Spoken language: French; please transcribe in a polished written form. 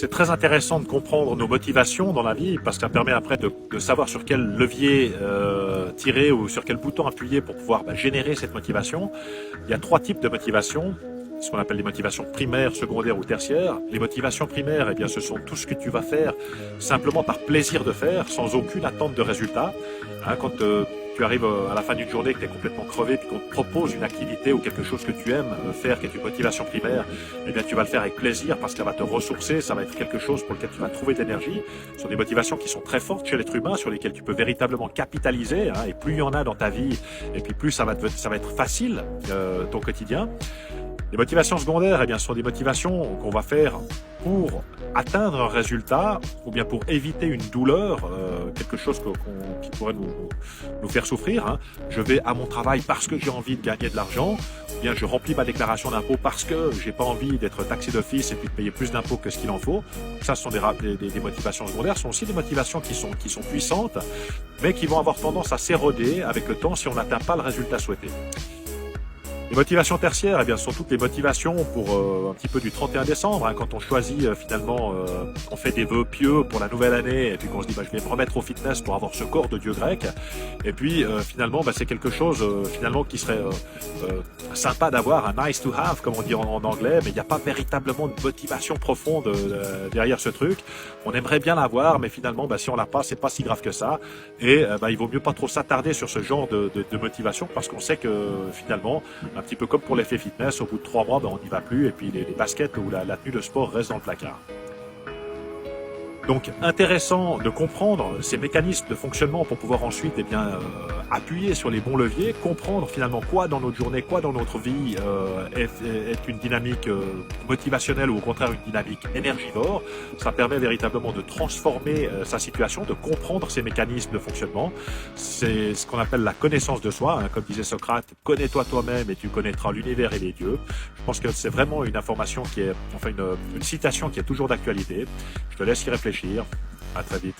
C'est très intéressant de comprendre nos motivations dans la vie parce que ça permet après de savoir sur quel levier tirer ou sur quel bouton appuyer pour pouvoir générer cette motivation. Il y a 3 types de motivations, ce qu'on appelle les motivations primaires, secondaires ou tertiaires. Les motivations primaires, eh bien, ce sont tout ce que tu vas faire simplement par plaisir de faire, sans aucune attente de résultat. Hein, quand tu arrives à la fin d'une journée, que tu es complètement crevé, puis qu'on te propose une activité ou quelque chose que tu aimes faire, qui est une motivation primaire, eh bien tu vas le faire avec plaisir parce que ça va te ressourcer, ça va être quelque chose pour lequel tu vas trouver de l'énergie. Ce sont des motivations qui sont très fortes chez l'être humain, sur lesquelles tu peux véritablement capitaliser, hein, et plus il y en a dans ta vie, et puis plus ça va être facile ton quotidien. Les motivations secondaires, eh bien, sont des motivations qu'on va faire pour atteindre un résultat ou bien pour éviter une douleur, quelque chose qui pourrait nous faire souffrir. Hein. Je vais à mon travail parce que j'ai envie de gagner de l'argent, ou bien je remplis ma déclaration d'impôt parce que j'ai pas envie d'être taxé d'office et puis de payer plus d'impôts que ce qu'il en faut. Ça, ce sont des motivations secondaires. Ce sont aussi des motivations qui sont puissantes, mais qui vont avoir tendance à s'éroder avec le temps si on n'atteint pas le résultat souhaité. Les motivations tertiaires, eh bien, sont toutes les motivations pour un petit peu du 31 décembre, hein, quand on choisit finalement, on fait des vœux pieux pour la nouvelle année, et puis qu'on se dit je vais me remettre au fitness pour avoir ce corps de dieu grec, et puis finalement c'est quelque chose finalement qui serait sympa d'avoir, un nice to have comme on dit en anglais, mais il n'y a pas véritablement de motivation profonde derrière ce truc. On aimerait bien l'avoir, mais finalement si on l'a pas, c'est pas si grave que ça, et il vaut mieux pas trop s'attarder sur ce genre de motivation parce qu'on sait que finalement, un petit peu comme pour l'effet fitness, au bout de 3 mois, on n'y va plus et puis les baskets ou la tenue de sport restent dans le placard. Donc intéressant de comprendre ces mécanismes de fonctionnement pour pouvoir ensuite appuyer sur les bons leviers, comprendre finalement quoi dans notre journée, quoi dans notre vie est une dynamique motivationnelle ou au contraire une dynamique énergivore. Ça permet véritablement de transformer sa situation, de comprendre ces mécanismes de fonctionnement. C'est ce qu'on appelle la connaissance de soi, hein, comme disait Socrate, connais-toi toi-même et tu connaîtras l'univers et les dieux. Je pense que c'est vraiment une information qui est, enfin une citation qui est toujours d'actualité. Je te laisse y réfléchir. À très vite.